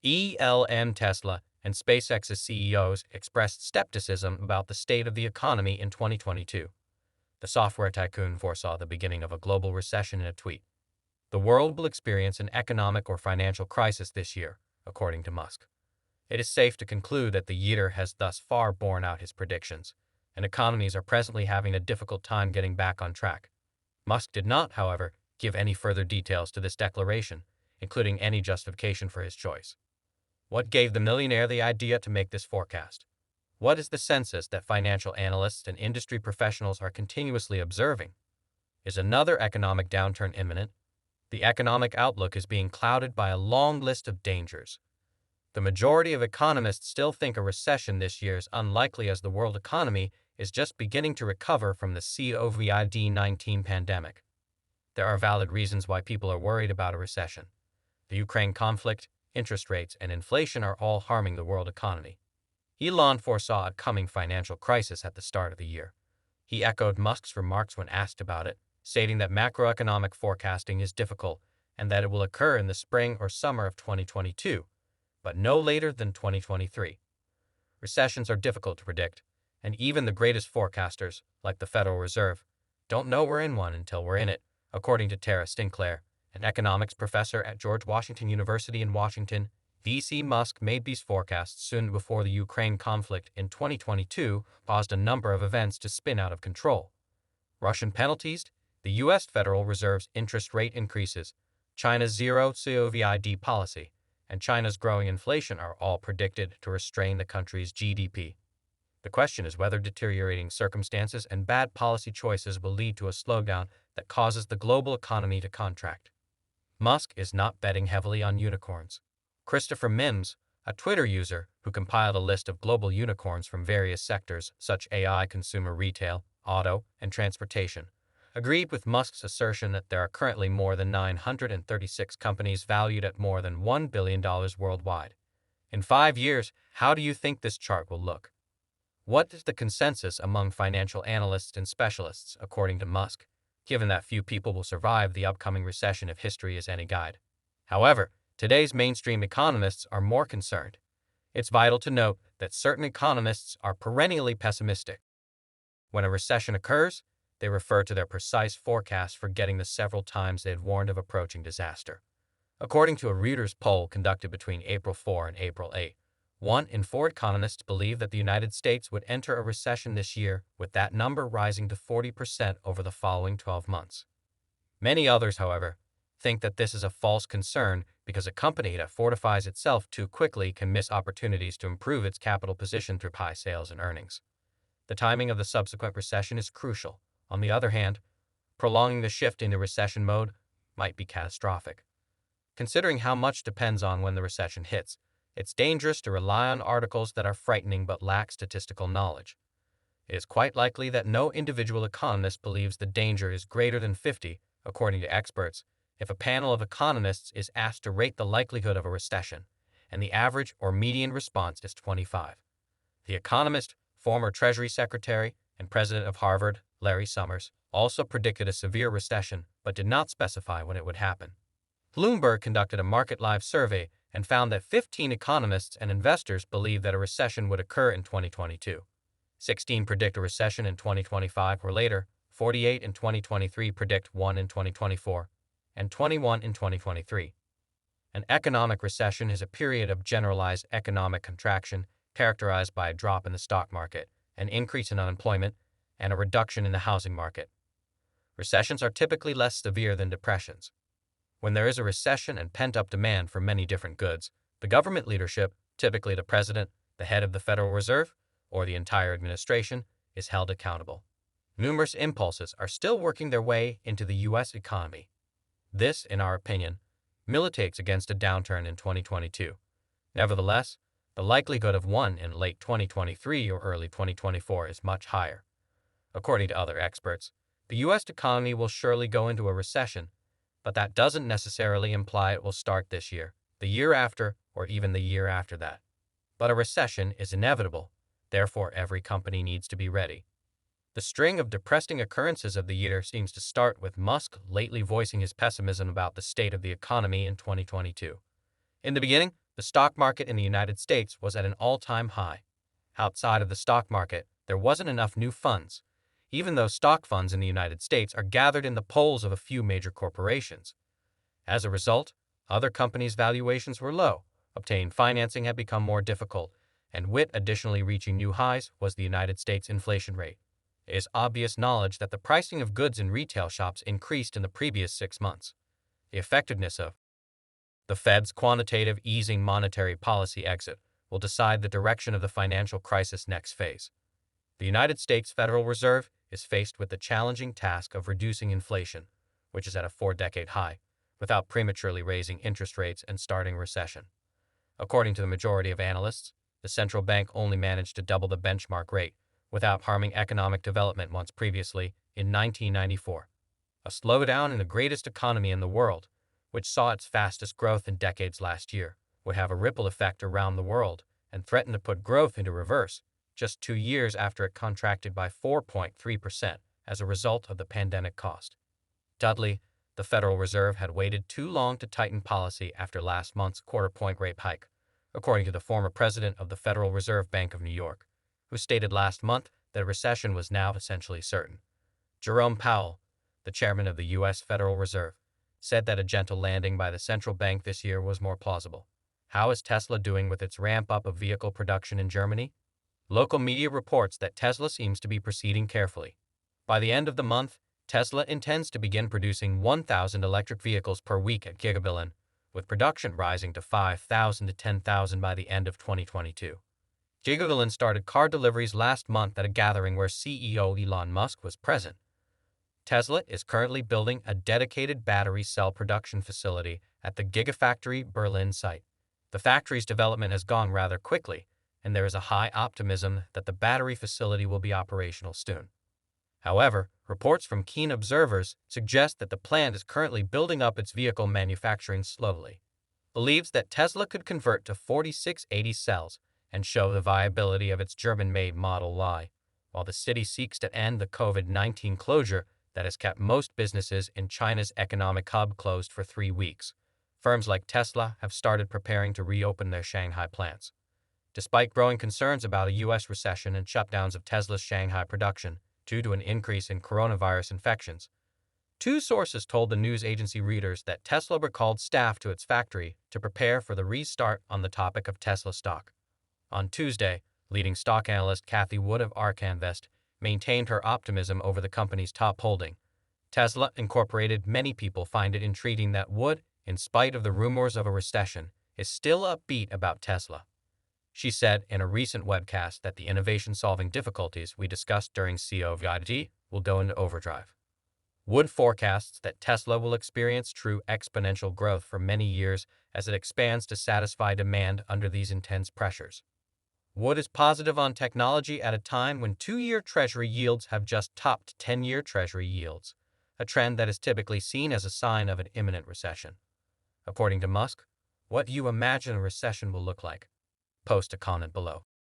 Elon, Tesla, and SpaceX's CEOs expressed skepticism about the state of the economy in 2022. The software tycoon foresaw the beginning of a global recession in a tweet. The world will experience an economic or financial crisis this year, according to Musk. It is safe to conclude that the year has thus far borne out his predictions, and economies are presently having a difficult time getting back on track. Musk did not, however, give any further details to this declaration, including any justification for his choice. What gave the millionaire the idea to make this forecast? What is the census that financial analysts and industry professionals are continuously observing? Is another economic downturn imminent? The economic outlook is being clouded by a long list of dangers. The majority of economists still think a recession this year is unlikely as the world economy is just beginning to recover from the COVID-19 pandemic. There are valid reasons why people are worried about a recession. The Ukraine conflict, interest rates, and inflation are all harming the world economy. Elon foresaw a coming financial crisis at the start of the year. He echoed Musk's remarks when asked about it, stating that macroeconomic forecasting is difficult and that it will occur in the spring or summer of 2022, but no later than 2023. Recessions are difficult to predict, and even the greatest forecasters, like the Federal Reserve, don't know we're in one until we're in it, according to Tara Stinclair, an economics professor at George Washington University in Washington, D.C. Musk made these forecasts soon before the Ukraine conflict in 2022 caused a number of events to spin out of control. Russian penalties, the U.S. Federal Reserve's interest rate increases, China's zero-COVID policy, and China's growing inflation are all predicted to restrain the country's GDP. The question is whether deteriorating circumstances and bad policy choices will lead to a slowdown that causes the global economy to contract. Musk is not betting heavily on unicorns. Christopher Mims, a Twitter user who compiled a list of global unicorns from various sectors such as AI, consumer retail, auto, and transportation, agreed with Musk's assertion that there are currently more than 936 companies valued at more than $1 billion worldwide. In 5 years, how do you think this chart will look? What is the consensus among financial analysts and specialists, according to Musk, given that few people will survive the upcoming recession if history is any guide? However, today's mainstream economists are more concerned. It's vital to note that certain economists are perennially pessimistic. When a recession occurs, they refer to their precise forecast, forgetting the several times they had warned of approaching disaster. According to a Reuters poll conducted between April 4 and April 8, 1 in 4 economists believe that the United States would enter a recession this year, with that number rising to 40% over the following 12 months. Many others, however, think that this is a false concern because a company that fortifies itself too quickly can miss opportunities to improve its capital position through high sales and earnings. The timing of the subsequent recession is crucial. On the other hand, prolonging the shift into recession mode might be catastrophic. Considering how much depends on when the recession hits, it's dangerous to rely on articles that are frightening but lack statistical knowledge. It is quite likely that no individual economist believes the danger is greater than 50, according to experts, if a panel of economists is asked to rate the likelihood of a recession, and the average or median response is 25. The economist, former Treasury Secretary, and president of Harvard, Larry Summers, also predicted a severe recession but did not specify when it would happen. Bloomberg conducted a Market Live survey and found that 15 economists and investors believe that a recession would occur in 2022. 16 predict a recession in 2025 or later, 48 in 2023 predict one in 2024, and 21 in 2023. An economic recession is a period of generalized economic contraction characterized by a drop in the stock market, an increase in unemployment, and a reduction in the housing market. Recessions are typically less severe than depressions. When there is a recession and pent-up demand for many different goods, the government leadership, typically the president, the head of the Federal Reserve, or the entire administration, is held accountable. Numerous impulses are still working their way into the U.S. economy. This, in our opinion, militates against a downturn in 2022. Nevertheless, the likelihood of one in late 2023 or early 2024 is much higher. According to other experts, the U.S. economy will surely go into a recession, but that doesn't necessarily imply it will start this year, the year after, or even the year after that. But a recession is inevitable, therefore every company needs to be ready. The string of depressing occurrences of the year seems to start with Musk lately voicing his pessimism about the state of the economy in 2022. In the beginning, The stock market in the United States was at an all-time high. Outside of the stock market, there wasn't enough new funds, even though stock funds in the United States are gathered in the polls of a few major corporations. As a result, other companies' valuations were low, obtaining financing had become more difficult, and with additionally reaching new highs was the United States inflation rate. It is obvious knowledge that the pricing of goods in retail shops increased in the previous 6 months. The effectiveness of the Fed's quantitative easing monetary policy exit will decide the direction of the financial crisis next phase. The United States Federal Reserve is faced with the challenging task of reducing inflation, which is at a 4-decade high, without prematurely raising interest rates and starting a recession. According to the majority of analysts, the central bank only managed to double the benchmark rate without harming economic development once previously in 1994. A slowdown in the greatest economy in the world, which saw its fastest growth in decades last year, would have a ripple effect around the world and threaten to put growth into reverse just 2 years after it contracted by 4.3% as a result of the pandemic cost. Dudley, the Federal Reserve had waited too long to tighten policy after last month's quarter-point rate hike, according to the former president of the Federal Reserve Bank of New York, who stated last month that a recession was now essentially certain. Jerome Powell, the chairman of the U.S. Federal Reserve, said that a gentle landing by the central bank this year was more plausible. How is Tesla doing with its ramp-up of vehicle production in Germany? Local media reports that Tesla seems to be proceeding carefully. By the end of the month, Tesla intends to begin producing 1,000 electric vehicles per week at Gigabillion, with production rising to 5,000 to 10,000 by the end of 2022. Gigabillion started car deliveries last month at a gathering where CEO Elon Musk was present. Tesla is currently building a dedicated battery cell production facility at the Gigafactory Berlin site. The factory's development has gone rather quickly, and there is a high optimism that the battery facility will be operational soon. However, reports from keen observers suggest that the plant is currently building up its vehicle manufacturing slowly. Believes that Tesla could convert to 4680 cells and show the viability of its German-made Model Y, while the city seeks to end the COVID-19 closure that has kept most businesses in China's economic hub closed for 3 weeks. Firms like Tesla have started preparing to reopen their Shanghai plants. Despite growing concerns about a U.S. recession and shutdowns of Tesla's Shanghai production due to an increase in coronavirus infections, 2 sources told the news agency readers that Tesla recalled staff to its factory to prepare for the restart on the topic of Tesla stock. On Tuesday, leading stock analyst Cathie Wood of ARK Invest maintained her optimism over the company's top holding. Tesla Incorporated. Many people find it intriguing that Wood, in spite of the rumors of a recession, is still upbeat about Tesla. She said in a recent webcast that the innovation-solving difficulties we discussed during COVID will go into overdrive. Wood forecasts that Tesla will experience true exponential growth for many years as it expands to satisfy demand under these intense pressures. Wood is positive on technology at a time when 2-year Treasury yields have just topped 10-year Treasury yields, a trend that is typically seen as a sign of an imminent recession. According to Musk, what do you imagine a recession will look like? Post a comment below.